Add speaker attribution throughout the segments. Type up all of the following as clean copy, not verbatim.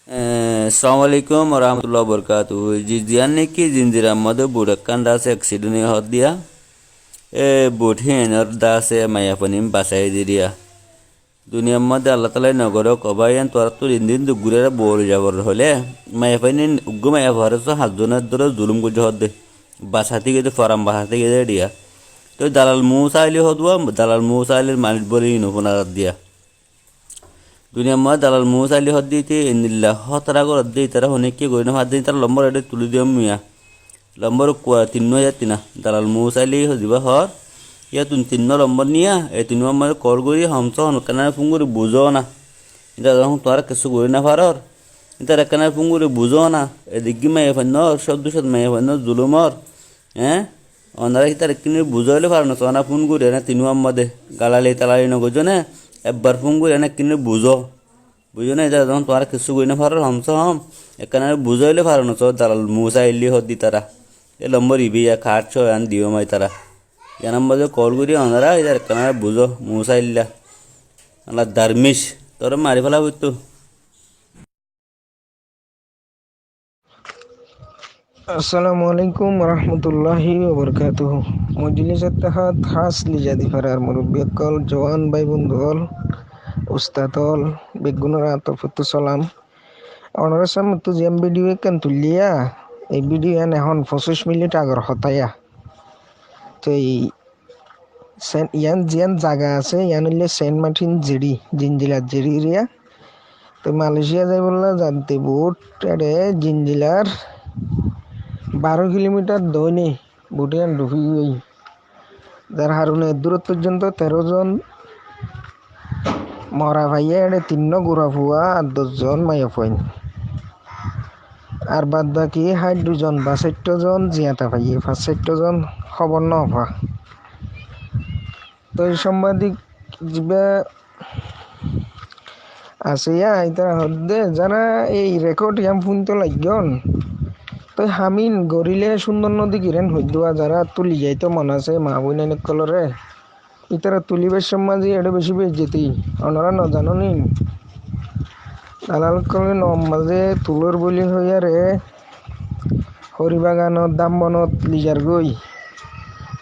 Speaker 1: Assalamualaikum warahmatullahi wabarakatuh. Jijian niki jinjira madu budakan das accident hot dia. Bud hinar das maya panim basai diria. দুনিয়ার মধ্যে আল্লাহ তালাই নগর কবাইন তোর তো দিন দুগুরে বড় যাবর হলে মায়া পাইনি উগ্র মায়া ভারত হাজনের ধরে জুলুম গুজ হদে বাসাতে গেছে ফরাম বাসাতে গেছে দিয়া তো দালাল মুসাইলি হদুয়া দালাল মুসাইলের মালিক বলি নপুনার দিয়া দুনিয়ার মধ্যে দালাল মুসাইলি হদ দিতে ইন্দিল্লা হতারা করে দিয়ে তারা অনেক কি করি না হাত দিয়ে তার লম্বর এটা তুলে দিয়ে মিয়া লম্বর 3000 তিনা দালাল মুসাইলি হদিবা হর ইয়া তুমি 3 নম্বর নিয়া এই 3 নম্বর কল করি হামস হনকানা ফুঙ্গুরি বুঝো না এটা যখন তোর কিছু করি না পারর এটা একখানা ফুঙ্গুরি বুঝো না এদিকে মেয়ে ফান্য সদ্য সদ মেয়ে ফান্য জুলুমর ওনারা তার কিনে বুঝাইলে পারো না তোনা ফোন করি না 3 নম্বরে গালালি তালালি নগজ না একবার ফোন করি না কিনে বুঝো বুঝো না এটা যখন তোর কিছু করি না পারর হামস হম একখানা বুঝাইলে পারো না তো দালাল মুসাইলি হদি তারা এ নম্বর ইবিয়া খাটছ আন দিও মাই তারা ya number call kuri onara idar kana buzo musa illa ala darmish tore mari phala butu
Speaker 2: Assalamualaikum warahmatullahi wabarakatuh. Majlis Ittihad khas lijadi farar murabbi kol jawan bhai bondhol ustadol begunar atafatu salam onara samtu jam video kan tulia এই video এখন 25 minute আগর হতায়া তো ইয়ান জিয়ান জায়গা আছে ইয়ান হইলে Saint Martin jetty জিঞ্জিলার jetty area তো মালয়েশিয়া যাই বললা জানতে বুট এরে জিঞ্জিলার 12 কিলোমিটার দৈনে বুটিয়ান ঢুকি গই যার হারুনে দূর পর্যন্ত 13 জন মরা ভাইয়া এরে 3 গোড়া ফুয়া আর 10 জন মায়া পয়েন আর বাদ বাকি 62 জন বা 60 জন জিয়াতা ভাইয়া 60 জন খবর ন পা তো এই সাংবাদিক জিবা আছে ইয়া হদ্দে যারা এই রেকর্ড ইয়াম শুনতে লাগন তো হামিন গরিলে সুন্দর নদী কিরেন হইদুয়া যারা তুলি যাইতো মন আছে মা বইনাইন কলরে ইতারা তুলিবের সমাজে এটা বেশি বেজেতি ওনারা ন জানো নিন দালাল কলে নমাজে তুলোর বলি হইয়া রে হরিবাগানত দামবনত লিজার গই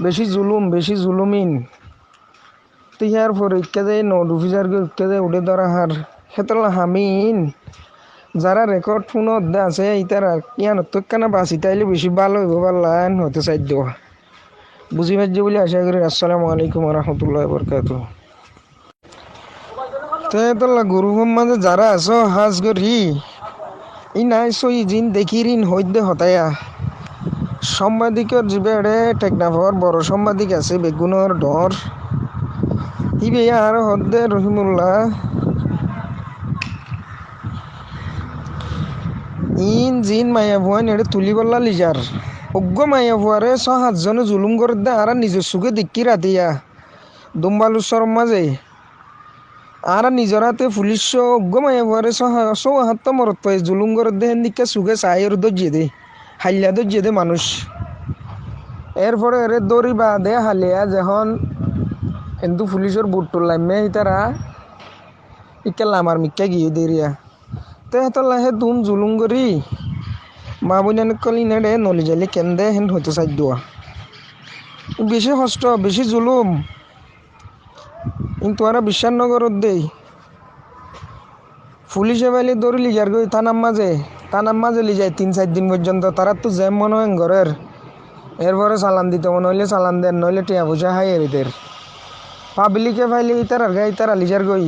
Speaker 2: বেশি জুলুমিন ইয়ার পরে ইত্যাদি নোট অফিসারকে ইত্যাদি উঠে ধরা হার সেতলা হামিন যারা রেকর্ড ফোনত আছে ইতারা ইয়ান তোকানা বাসি তাইলে বেশি ভালো হইব পারলান হতে চাই দেওয়া বুঝি পাইছে বলে আশা করি আসসালামু আলাইকুম রহমতুল্লাহ বরকাতুহ তো এতলা গুরু মাঝে যারা আছো হাজ করি ই নাই সই জিন দেখি ঋণ হইতে হতায়া সাংবাদিকের জিবেড়ে টেকনাফর বড় সাংবাদিক আছে বেগুনের ডর ইবে আর হদ্দে রহিমুল্লাহ ইন জিন মায়া ভুয়ান এড়ে তুলি বললা লিজার অজ্ঞ মায়া ভুয়ারে 6-7 জনে জুলুম করে দে আর নিজের সুখে দিক্কি রাতিয়া দুম্বালুসর মাঝে আর নিজের হাতে পুলিশ অজ্ঞ মায়া ভুয়ারে 6-7 মরত পাই জুলুম করে দে হেন্দিকে সুখে চায়ের দর্জিয়ে দে হাইলা দর্জিয়ে দে মানুষ এরপরে এরে দড়ি বা দে হালিয়া যখন কিন্তু পুলিশের বুট তোলাইমে তারা ইকেলা আমার মিক্কা গিয়ে দেরিয়া তে হেতলা হে তুম জুলুম করি মা বইনান কলি নেড়ে নলি জালি কেন্দে হেন হইতে চাই দোয়া বেশি কষ্ট বেশি জুলুম কিন্তু আর বিশ্বাস নগরত দেই পুলিশে বাইলে দৌড়ি লিজার গই থানার মাঝে লিজায় 3-4 দিন পর্যন্ত তারা তো জ্যাম মনে হয় ঘরের এরপরে চালান দিতে মনে হইলে চালান দেন নইলে টিয়া পয়সা হাই এরিদের পাবলিকে ফাইলে ইতারার গাই তারা লিজার গই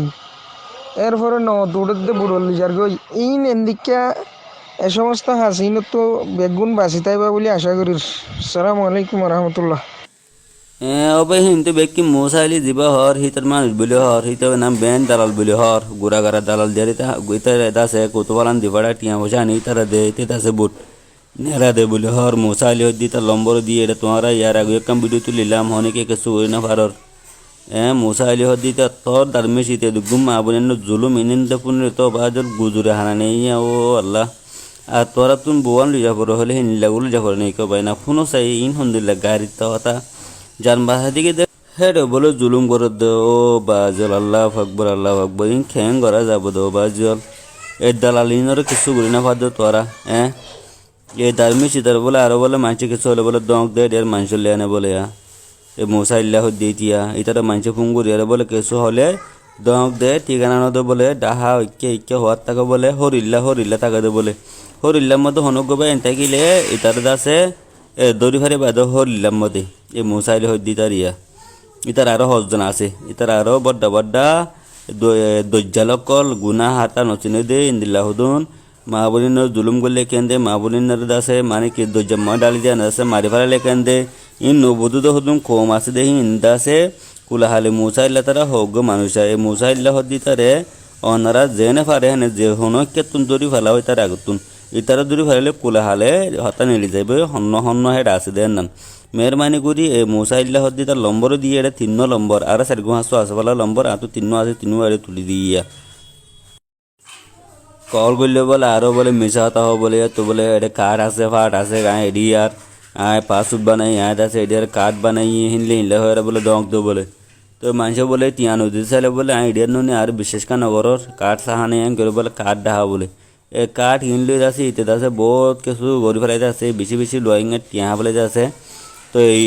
Speaker 2: এরপরে দৌড়তে বুড়ো লিজার গই ইন এদিকে এ সমস্ত হাসিন তো বেগুন বাঁচি তাইবা বলে আশা করি আসসালামু আলাইকুম রহমতুল্লাহ
Speaker 1: অবে হিমতে বেকি মুসাইলি দিবা হর হিতার মানুষ বলে হর হিতা নাম বেন দালাল বলে হর গুড়াগারা দালাল দিয়ে ইতার দাসে কোতবালান দিবাড়া টিয়া পয়সা নেই তারা দে দাসে বুট নেরা দে বলে হর মুসাইলি হদ্দি তার লম্বর দিয়ে এটা তোমারা ইয়ার আগে একটা ভিডিও তুলিলাম অনেকে কিছু হই না পারর মুসা আলি হদ্দিতে তোর দারমেশিতে দুগুম আবনেন জুলুম ইনিন্দে পুনরে তো বাজল গুজুরে হানা নেই ও আল্লাহ আর তোরা তুমি বোয়ান লিজা পড়ো হলে হিনলাগুলো লিজা পড়ো নেই কবাই না ফোনও চাই ইন হন্দিল্লা গাড়ির তো হতা যান বাসা দিকে দে হেড বলে জুলুম করে দে ও বাজল আল্লাহ আকবর ইন খ্যাং করা যাবো দো বাজল এ দালালিনর কিছু করি না পারতো তোরা এই দার্মি চিতার বলে আরো বলে মানুষে কিছু হলে বলে দঙ্ক দেয় এর মানুষ লেনে বলে এ মশাইল্লা দিয়ে দিয়া ইতারা মানুষে ফুঙ্গুরি আর বলে কিছু হলে দঙ্ক দেয় ঠিকানা নদে বলে ডাহা ঐক্য হওয়ার তাকে বলে হরিল্লা তাকে বলে হরিল্লার মধ্যে হনক গবে এনতে গিলে ইতার দাসে দড়ি ফারে বাদ হরিল্লার মধ্যে এই মশাইল হদ্দি তারিয়া ইতার আরো হজন আছে ইতার আরো বড্ডা দজ্জালকল গুনা হাতা নচিনে দে ইন্দিল্লা হুদুন মাহবুলিনের জুলুম করলে কেন্দে মাহবুলিনের দাসে মানে কি দজ্জাম্মা ডালি দিয়ে দাসে মারি ফেলালে কেন্দে ইন নবুদুদ হুদুন কম আছে দে ইন্দাসে কুলাহালে মুসাইল্লা তারা হোক মানুষ এই মুসাইল্লা হদ্দি তারে অনারা জেনে পারে হেনে যে হন কেতুন দড়ি ফেলা হয় তার আগুতুন ইতারা দড়ি ফেলালে কুলাহালে হতা নিলি যাইবে হন্ন হেড আছে দেন নাম মেহরবানি করি এই মুসাইল্লা হদ্দি তার লম্বর দিয়ে এটা 3 নম্বর আর 4 আছে বলা লম্বর আতো 3 আছে 3 আরে তুলি দিয়া কল করলে বলে আরো বলে মিশা হতা হো বলে তো বলে এটা কাঠ আছে ফাট আছে গায়ে এডি আর পাসুট বানাই আছে এডিয়ার কাঠ বানাই হিনলে হয়ে বলে ডঙ্ক দো বলে তো মানুষ বলে তিয়া নদী চাইলে বলে এডিয়ার নুনে আর বিশেষ কা নগরর কাঠ সাহানে করে বলে কাঠ ডাহা বলে এ কাঠ হিনলে আছে ইতে আছে বহুত কিছু গড়ি ফেলাইতে আছে বেশি লোয়িংয়ের টিয়া বলে আছে তো এই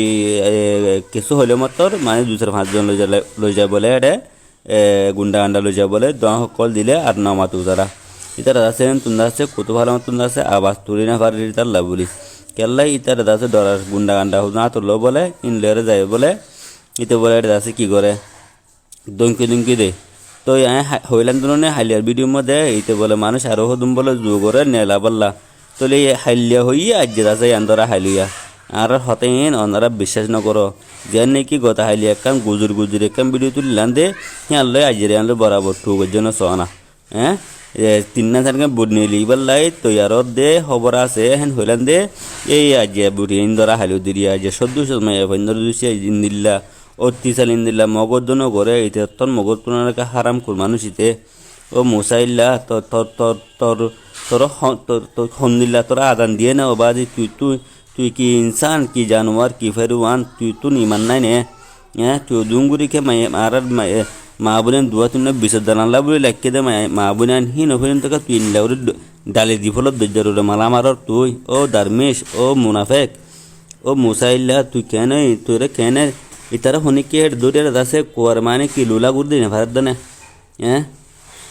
Speaker 1: কিছু হলে মাত্র মানে 2-5 জন লই যায় বলে এটা গুন্ডা গান্ডা লই যায় বলে দং সকল দিলে আর নামাতো তারা ইতারা আছে তুন্দা আছে কত ভালো তুন্দা আছে আবাস তুলি না পারি তার লাভলি কেল্লাই ইতারা আছে ডরার গুন্ডা গান্ডা না তুললো বলে ইনলেরে যায় বলে ইতে বলে এটা আছে কি করে দঙ্কি দে তো হইলাম ধরনের হাইলিয়ার ভিডিওর মধ্যে ইতে বলে মানুষ আরো হদুম বলে জু করে নেলা বললা তোলে হাইলিয়া হইয়া আজ আছে আন্দরা হাইলিয়া আর হতেন ওনারা বিশ্বাস ন করো যে নাকি গতা হাইলিয়া কাম গুজুর কাম ভিডিও তুলিলাম দে আনলে আজিরে আনলে বরাবর ঠুকের জন্য সনা 3-4 বুট নিলি বললাই তৈয়ারত দে খবর আছে হেন হইলাম দে এই আজ বুড়ি ইন্দরা হাইলিও দিরিয়া আজ সদ্য সময় ইন্দর দুসিয়া ইন্দিল্লা অত্যাচার ইন্দিল্লা মগর জন্য করে ইতে তোর মগর পুনরাকে হারাম কর মানুষ ইতে ও মুসাইল্লা তোর হন্দিল্লা তোরা আদান দিয়ে না বাদি তুই কি ইনসান কি জানোয়ার কি ফেরুয়ান তুই ইমান নাই নে তুই দুঙ্গুরিকে মারার মা বোনেন দুয়া তুমি বিশদ দানাল্লা বলে লেখকে দে মা বোনেন হি নফেন তোকে তুই ইনলাউরে ডালি দি ফলত দজ্জারুরে মালা মারর তুই ও দারমেশ ও মুনাফেক ও মুসাইল্লা তুই কেন তোরে কেন ইতারা হনিকে দূরে আছে কোয়ার মানে কি লুলা গুড় দিনে ভারত দানে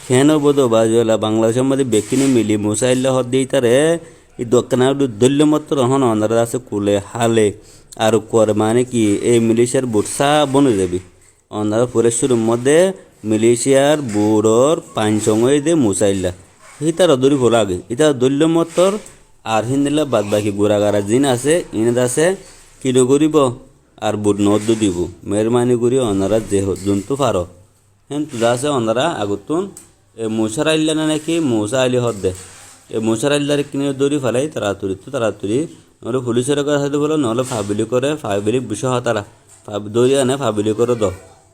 Speaker 1: কেন বোধ বাজলা বাংলাদেশের মধ্যে বেকিনি মিলি মুসাইল্লা হদ দিয়ে তারে এই দোকানা দল্য মতো রহন অন্ধারা আছে কুলে হালে আর কোয়ার মানে কি এই মিলিশিয়ার বুটসা বনে যাবি অন্ধারা ফরেশ্বরের মধ্যে মিলিশিয়ার বুড়োর পাঞ্চঙ্গই দে মুসাইল্লা ইতারা দড়ি ভোলা আগে ইতারা দল্য মতর আর হিন্দিল্লা বাদ বাকি গোড়াগাড়া জিন আছে ইনেদ আছে কিলো করিব আর বুট নদ্দু দিব মেহরবানি করি অনারা যে জন্তু পারো হেন তুদা আছে অনারা আগুতুন এ মশার আইল্লা না নাকি মশা আইলি হদ দে এ মশার আইল্লার কিনে দৌড়ি ফেলাই তাড়াতাড়ি নহলে পুলিশের কাছে বলো নহলে ফাবিলি বিষয় তারা দৌড়ি আনে ফাবিলি করে দ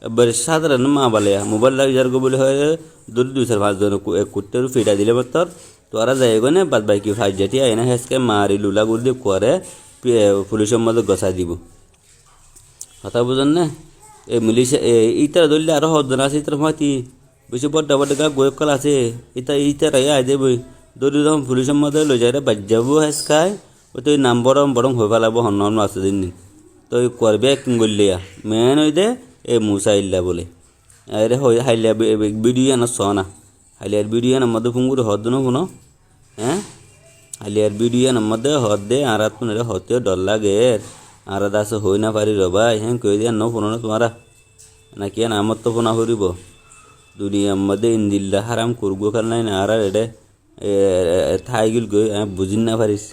Speaker 1: এবার সাধারণ মা বলে মোবাইল লাগে যার বলে হয় দৌড়ি 2-5 জন কুত্তের ফিটা দিলে মাত্র তোরা যাই গনে বাদ বাকি ফাইজ যেটি আইনা হেসকে মারি লুলা গুড় দিয়ে করে পুলিশের মধ্যে গছাই দিব কথা বুঝেন না এই মিলিশিয়া ইতারা ধরলে আরো হজন আছে ইতার মাতি বেশি বড্ডা গা গোয়কল আছে ইতারা আই দেব দৌড়ি যখন পুলিশের মধ্যে লই যায় বাজ যাবো হেস খায় ওই তো নাম বরং হয়ে পেলাবো হন্ন আছে দিন তো করবে একদিন গলিয়া মেন ওই দে এ মুসাইল্লা বলে আরে হাইলিয়া ভিডিও আনা সনা হাইলিয়ার ভিডিও আনার মধ্যে ফুঙ্গুর হদ ন কোনো হাইলিয়ার ভিডিও আনার মধ্যে হদ দে আর তুনারে হতেও ডর লাগে আর দাস হই না পারি ভাই কই দিয়া ফোন না তোমারা নাকি আমার তো ফোনা করিব দুনিয়ার মধ্যে ইন্দিল্লা হারাম করবো কার নাই না আর এডে থাই গিল গই বুঝিন না পারিস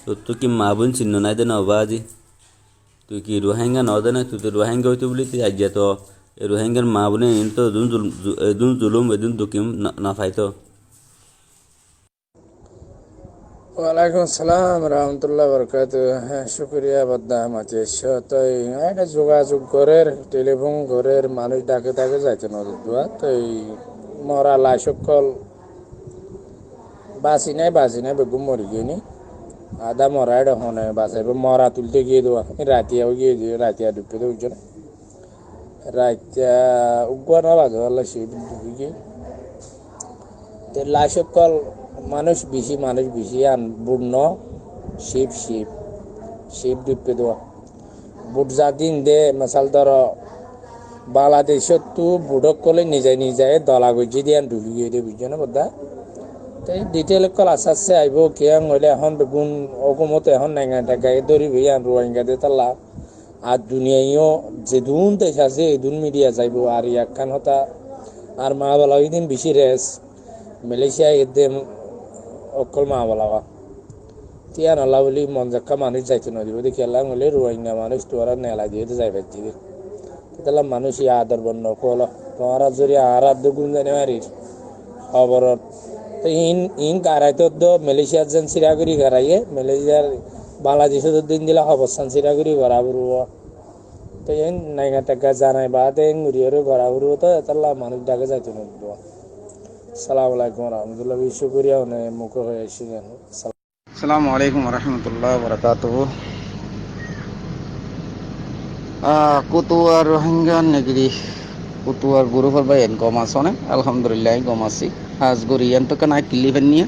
Speaker 1: তোর তো কি মা বোন চিহ্ন নাই দে নবাজি তুই কি রোহিঙ্গা ন দে না তুই তো রোহিঙ্গা হইতে বলি তুই আজ তো রোহিঙ্গার মা বোনে তো এদিন জুলুম এদিন দুকিম না পাইতো
Speaker 3: ওয়ালাইকুম আসসালাম রহমতুল্লাহ বরকাত হ্যাঁ শুক্রিয়া বদাম আছে তো এটা যোগাযোগ ঘরের টেলিফোন ঘরের মানুষ ডাকে যাইতে নদুয়া তো মরা লাই সকল বাঁচি নাই বেগুম মরি গিয়ে আদা মরা এটা হনে বাঁচাইব মরা তুলতে গিয়ে দেওয়া রাতিয়াও গিয়ে দিয়ে রাতিয়া ঢুকে দেওয়া উঠছে না রাতিয়া উগুয়া না বাজে আল্লাহ সেই ঢুকে গিয়ে তো লাই সকল মানুষ বেশি আন বুড় ন শিব শিব শিব ডিপে দেওয়া বুট যা দিন দে মাসাল ধর বাংলাদেশত তো বুড়ক কলে নিজাই দলা গজি দিয়ে ডুবি গিয়ে দিয়ে বুঝছো না বোধা তাই ডিটেল কল আসাচ্ছে আইব কে হইলে এখন বেগুন অকমত এখন নাইঙ্গা টাকায় দৌড়ি ভি আন রোহিঙ্গা দে তাল্লা আর দুনিয়াইও যেদুন দেশ আছে এদুন মিডিয়া যাইব আর ইয়াখান হতা আর মা বলা দিন বেশি রেস মালয়েশিয়া এদের অকল মা বলা তিয়ান আল্লাহ বলি মন জাক্কা মানুষ যাইতে নদীব দেখি আল্লাহ বলে রোহিঙ্গা মানুষ তোরা নেলা দিয়ে যাই পাচ্ছি তাহলে মানুষ ইয়া আদর বন্য কল তোমার যদি আর আদ্য গুণ জানে মারির খবরত তো ইন গারাইতো তো মালয়েশিয়ার যেন সিরাগুড়ি গারাইয়ে মালয়েশিয়ার বাংলাদেশে দিন দিলা অবস্থান সিরাগুড়ি গড়াবুর তো ইন নাইগা টাকা জানাই বাদে ঘুরিয়ে গড়াবুর তো তাহলে মানুষ ডাকে যাইতে নদীব সালাম আলাইকুম রহমতুল্লাহ শুক্রিয়া মুখ হয়ে এসে যেন
Speaker 4: আসসালামু আলাইকুম রহমতুল্লাহ বরকাতুহু কুতুয়ার Rohingya negeri kutuar guru perbayan komasone alhamdulillah komasi has guru yanto kana kiliven niya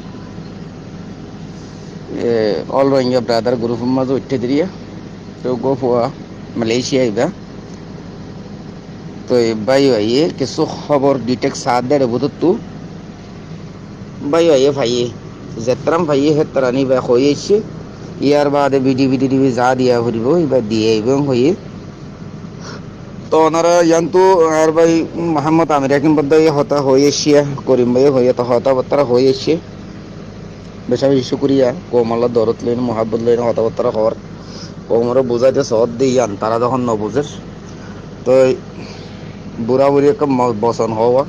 Speaker 4: all rohingya brother guru mazo itte diriya to go for Malaysia iba to bayo ye kisu khabor detect sadde bututu bayo ye bhaiye যেতরাম ভাইয়ে হেতরানি বা হয়েছে ইয়ার বাদে BD যা দিয়া হরিব এবার দিয়ে এবং হয়ে তো ওনারা ইয়ান্তু আর ভাই মোহাম্মদ আমির হাকিম বদ্দাই হতা হয়েছে করিম ভাই হয়ে তো হতাবার্তা হয়েছে বেশা বেশি শুক্রিয়া কোমাল্লা দরত লইন মোহাব্বত লইন হতাবার্তা হওয়ার কোমরও বোঝাইতে সহজ দিয়ান তারা যখন ন বুঝের তো বুড়া বুড়ি একটা বসন হওয়া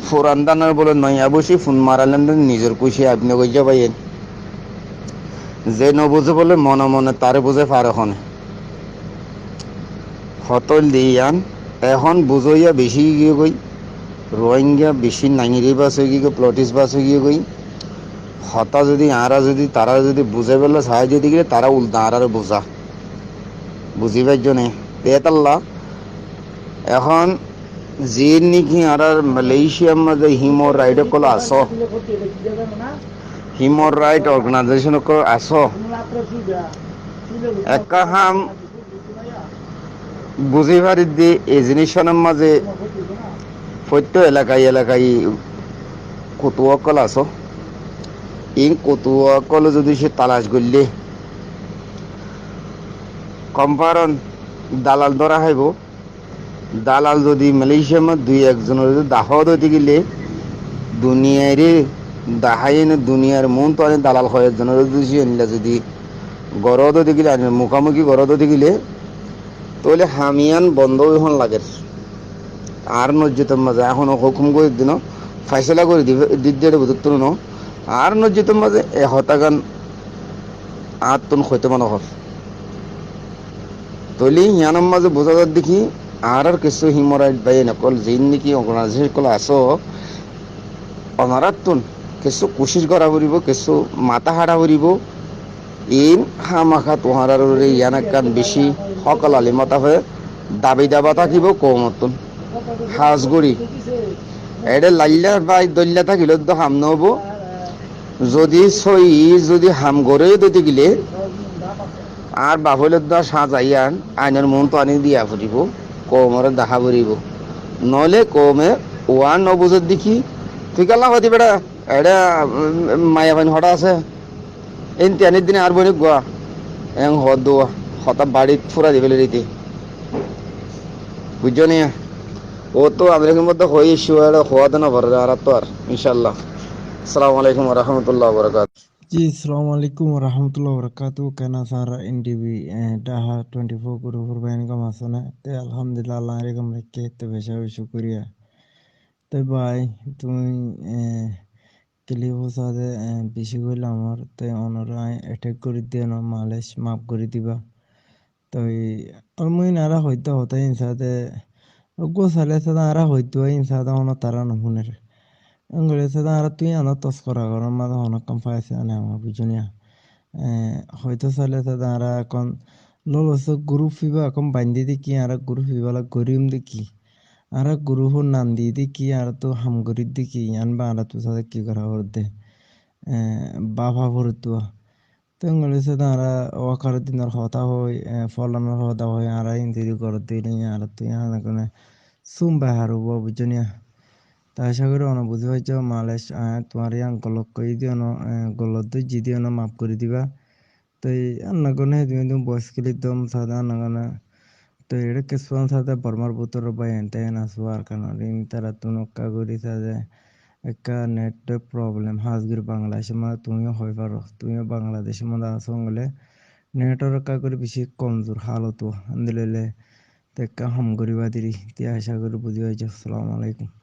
Speaker 4: ফুরান্দানের বলে নয়া বসি ফোন মারালেন নিজের খুশি আপনি কইয়া পাইয়েন যে নবুঝে বলে মনে মনে তারে বুঝে পারে হনে হতল দিয়ান এখন বুঝইয়া বেশি গিয়ে গই রোহিঙ্গা বেশি নাঙিরি বাস হয়ে গিয়ে প্লটিস বাস হয়ে গিয়ে গই হতা যদি তারা যদি বুঝে পেলে সাহায্য দিয়ে গেলে তারা উল্টা আর বোঝা বুঝিবার জন্যে পেতাল্লা এখন যে নাকি আর মালয়েশিয়ার মধ্যে human right call us human right organization call us একা হাম বুঝি পারি দি এই জিনিসের মাঝে প্রত্যেক এলাকায় কতুয়া কল আস এই কতুয়া কল যদি সে তালাশ করলে কম্পারন দালাল ধরা হইব দালাল যদি মালয়েশিয়ার মধ্যে দুই একজনের যদি দাহ দিতে গেলে দুনিয়ারে দাহাইনে দুনিয়ার মন তো অনেক দালাল হয় একজনের যদি গরদ দিতে গেলে মুখামুখি গরদ দিতে গেলে তাহলে হামিয়ান বন্ধ হন লাগে আর নজ্জিতের মাঝে এখনো হুকুম করে দিন ফাইসলা করে দিতে বুঝত ন আর নজ্জিতের মাঝে হতাগান আত্মন হইতে মনে হর তৈলি ইয়ানোর মাঝে বোঝা যার দেখি আর কিছু হিমরাইট বাই নকল যেন নাকি অর্গানাইজেশন কল আস অনারাতুন কিছু কোশিশ করা ফুরিব কিছু মাথা হারা ফুরিব ইন হামাখা তোহার ইয়ানাকান বেশি সকল আলিমতা হয়ে দাবি দাবা থাকিব কমতন হাজগুড়ি এটা লাইলা বাই দল্লা থাকিল তো হাম নহব যদি হাম গড়ে দিতে গেলে আর বাবুলের দা সাজাইয়ান আইনের মন তো আনি দিয়া ফুটিব কমরে দেখা ফুরিব নলে কমে ওয়ান নবুজের দেখি তুই কাল্লা হতি বেড়া এটা মায়া পানি হঠাৎ আছে এই তেনের দিনে আর বনি গোয়া এং হদ দোয়া হঠাৎ বাড়িত ফুরা দিবে রীতি বুঝছো নি ও তো আমেরিকার মধ্যে হয়ে হওয়াতে না ভরে আর তো আর ইনশাল্লাহ আসসালামু আলাইকুম রহমতুল্লাহ বরকাত
Speaker 5: जी अस्सलाम वालेकुम वरहमतुल्लाहि वबरकातुहू कहना सारा एनडीबी डाहा 24 गुरु फरबाइन का मासना ते अल्हम्दुलिल्लाह अल्लाह रे कम रखे ते बेशा शुक्रिया ते भाई তুমি ক্লিপ সাথে বেশি কইলে আমার তে অনরা অ্যাটাক করে দিয়ে না মালেশ মাফ করে দিবা তো আর মুই নারা হইতো হতে ইনসাতে গো সালে সাদা আরা হইতো ইনসাদা অন তারা নহুনের Enggak ada tuh yang atas kora kora mana hono kampanye ane ama bujunya হয়তো সালে তারা এখন ললস গ্রুপ ফিবা এখন বান্ধি দেখি আর গ্রুপ ফিবালা গরিম দেখি আরা গুরুহুর নান্দি দিকি আর তো হামগরির দিকি ইয়ান বা আরা তো সাথে কি করা করতে বাফা ভরতুয়া তো ইংলিশে তারা ওয়াকার দিনের হতা হয় ফলানোর হতা হয় আরা ইন্দিরি করতে নেই আর তুই কোনো সুম বাহার বুঝনিয়া তা আশা করি অন বুঝি পাইছ মালেশ তোমার ইয়াং গলক কই দিও ন গলত জি দিও ন মাফ করে দিবা তো আন্না কোনো তুমি তুমি বয়স কিলি দম সাদা আন্না কোনো তো এটা কিছুমান সাথে বর্মার বুতর বা এনতেন আসবো আর কেন তারা তুনক্কা করি সাথে একটা নেটওয়ার্ক প্রবলেম হাজগির বাংলাদেশের মধ্যে তুমিও হয়ে পারো তুমিও বাংলাদেশের মধ্যে আসো বলে নেটওয়ার্ক করে বেশি কমজোর হালত আন্দিলে তেকা হাম করিবা দিরি তিয়া আশা করি বুঝি পাইছো আসসালামু আলাইকুম